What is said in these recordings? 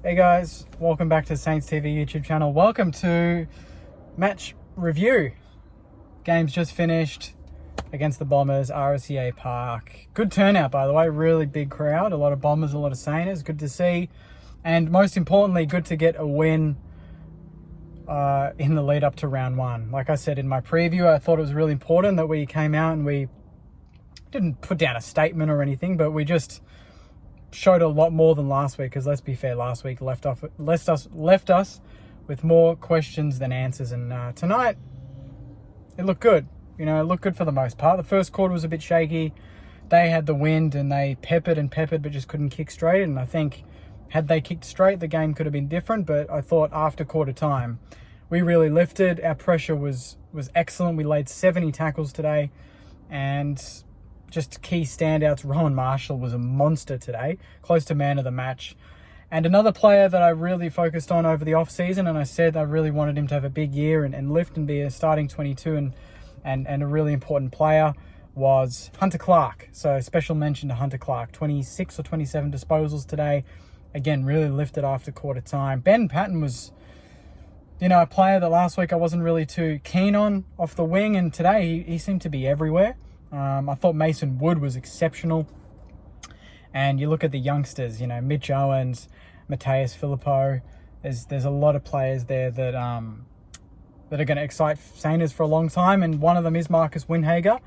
Hey guys, welcome back to the Saints TV YouTube channel. Welcome to match review. Game's just finished against the Bombers, RSCA Park. Good turnout, by the way, really big crowd. A lot of Bombers, a lot of Saints. Good to see. And most importantly, good to get a win in the lead up to round one. Like I said in my preview, I thought it was really important that we came out and we didn't put down a statement or anything, but we just showed a lot more than last week, because let's be fair, last week left us with more questions than answers, and tonight it looked good. You know, it looked good for the most part. The first quarter was a bit shaky. They had the wind and they peppered but just couldn't kick straight, and I think had they kicked straight the game could have been different. But I thought after quarter time we really lifted. Our pressure was excellent. We laid 70 tackles today, and just key standouts. Rowan Marshall was a monster today, close to man of the match. And another player that I really focused on over the off-season, and I said I really wanted him to have a big year and lift and be a starting 22 and a really important player, was Hunter Clark. So special mention to Hunter Clark. 26 or 27 disposals today. Again, really lifted after quarter time. Ben Patton was, you know, a player that last week I wasn't really too keen on off the wing, and today he seemed to be everywhere. I thought Mason Wood was exceptional. And you look at the youngsters, you know, Mitch Owens, Mateus Filippo. There's a lot of players there that are going to excite Saints for a long time, and one of them is Marcus Winhager.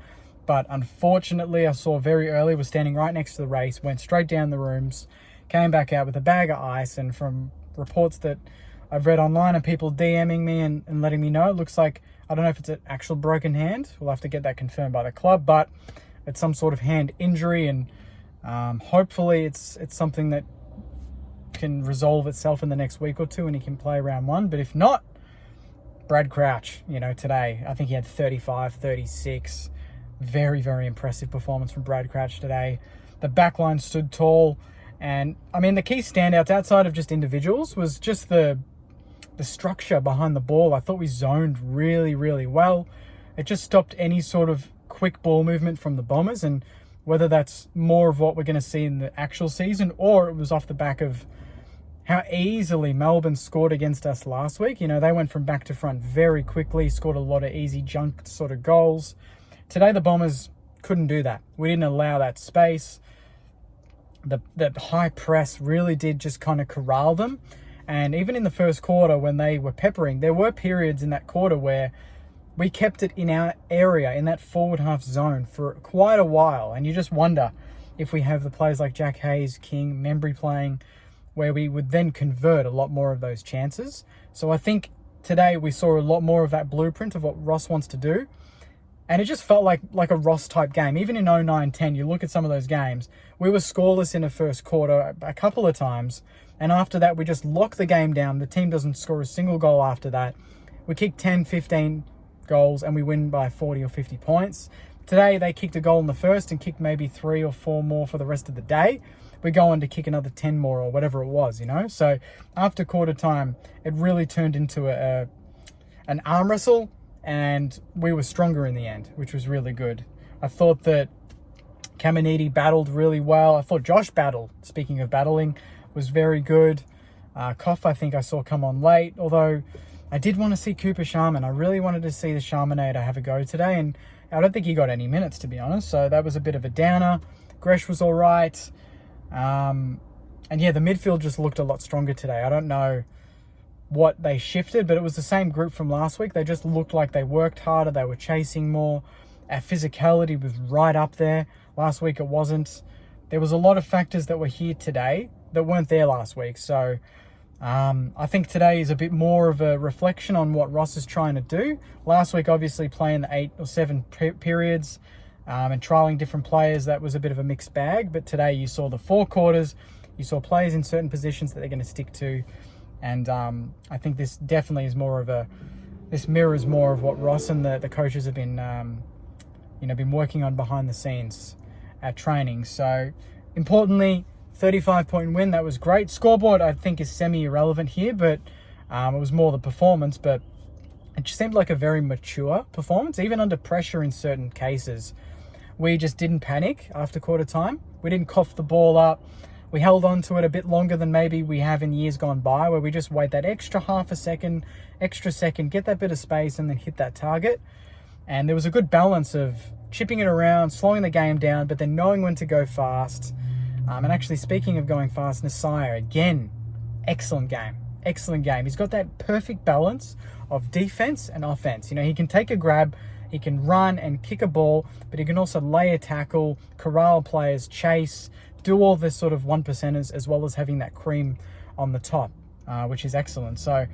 But unfortunately, I saw very early, was standing right next to the race, went straight down the rooms, came back out with a bag of ice, and from reports that I've read online and people DMing me and letting me know, it looks like, I don't know if it's an actual broken hand. We'll have to get that confirmed by the club, but it's some sort of hand injury, and hopefully it's something that can resolve itself in the next week or two and he can play round one. But if not, Brad Crouch, you know, today, I think he had 35, 36. Very, very impressive performance from Brad Crouch today. The backline stood tall. And, I mean, the key standouts outside of just individuals was just the structure behind the ball. I thought we zoned really, really well. It just stopped any sort of quick ball movement from the Bombers, and whether that's more of what we're going to see in the actual season, or it was off the back of how easily Melbourne scored against us last week. You know, they went from back to front very quickly, scored a lot of easy junk sort of goals. Today, the Bombers couldn't do that. We didn't allow that space. The high press really did just kind of corral them. And even in the first quarter, when they were peppering, there were periods in that quarter where we kept it in our area, in that forward half zone for quite a while. And you just wonder if we have the players like Jack Hayes, King, Membry playing, where we would then convert a lot more of those chances. So I think today we saw a lot more of that blueprint of what Ross wants to do. And it just felt like a Ross-type game. Even in 09-10, you look at some of those games, we were scoreless in the first quarter a couple of times. And after that, we just lock the game down. The team doesn't score a single goal after that. We kick 10, 15 goals, and we win by 40 or 50 points. Today, they kicked a goal in the first and kicked maybe 3 or 4 more for the rest of the day. We go on to kick another 10 more or whatever it was, you know. So after quarter time, it really turned into an arm wrestle. And we were stronger in the end, which was really good. I thought that Caminiti battled really well. I thought Josh battled, speaking of battling, was very good. Koff, I think I saw come on late, although I did want to see Cooper Sharman. I really wanted to see the Sharmanator have a go today, and I don't think he got any minutes, to be honest, so that was a bit of a downer. Gresh was all right. And yeah, the midfield just looked a lot stronger today. I don't know what they shifted, but it was the same group from last week. They just looked like they worked harder, they were chasing more. Our physicality was right up there. Last week it wasn't. There was a lot of factors that were here today that weren't there last week. So I think today is a bit more of a reflection on what Ross is trying to do. Last week, obviously, playing the 8 or 7 periods and trialling different players, that was a bit of a mixed bag. But today you saw the 4 quarters, you saw players in certain positions that they're going to stick to. And I think this definitely is this mirrors more of what Ross and the coaches have been, been working on behind the scenes at training. So importantly, 35-point win, that was great. Scoreboard, I think, is semi-irrelevant here, but it was more the performance. But it just seemed like a very mature performance, even under pressure in certain cases. We just didn't panic after quarter time. We didn't cough the ball up. we held on to it a bit longer than maybe we have in years gone by, where we just wait that extra extra second, get that bit of space and then hit that target. And there was a good balance of chipping it around, slowing the game down, but then knowing when to go fast. And actually, speaking of going fast, Nasire, again, excellent game. Excellent game. He's got that perfect balance of defense and offense. You know, he can take a grab, he can run and kick a ball, but he can also lay a tackle, corral players, chase, do all this sort of 1%ers, as well as having that cream on the top, which is excellent. So,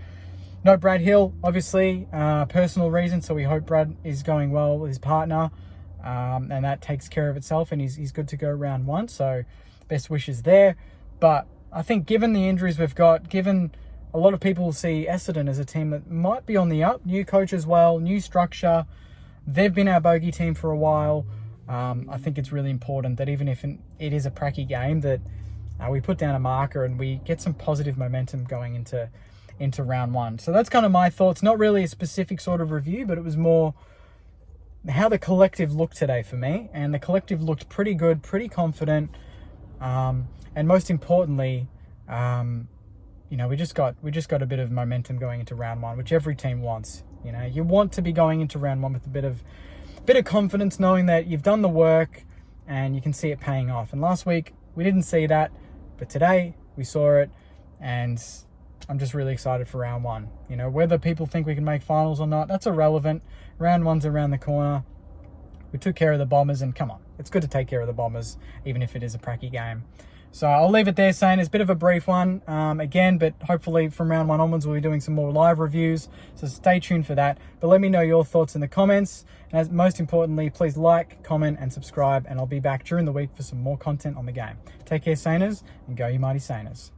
no Brad Hill, obviously, personal reasons. So we hope Brad is going well with his partner, and that takes care of itself, and he's good to go round one. So best wishes there. But I think given the injuries we've got, given a lot of people see Essendon as a team that might be on the up, new coach as well, new structure. They've been our bogey team for a while. I think it's really important that even if it is a pracky game, that we put down a marker and we get some positive momentum going into round one. So that's kind of my thoughts. Not really a specific sort of review, but it was more how the collective looked today for me. And the collective looked pretty good, pretty confident. And most importantly, you know, we just got a bit of momentum going into round one, which every team wants. You know, you want to be going into round one with a bit of confidence, knowing that you've done the work and you can see it paying off. And last week we didn't see that, but today we saw it, and I'm just really excited for round one. You know, whether people think we can make finals or not, that's irrelevant. Round one's around the corner. We took care of the Bombers, and come on, it's good to take care of the Bombers, even if it is a pracky game. So I'll leave it there, saying it's a bit of a brief one again, but hopefully from round one onwards we'll be doing some more live reviews, so stay tuned for that. But let me know your thoughts in the comments, and as most importantly, please like, comment and subscribe, and I'll be back during the week for some more content on the game. Take care, Saners, and go you mighty Saners.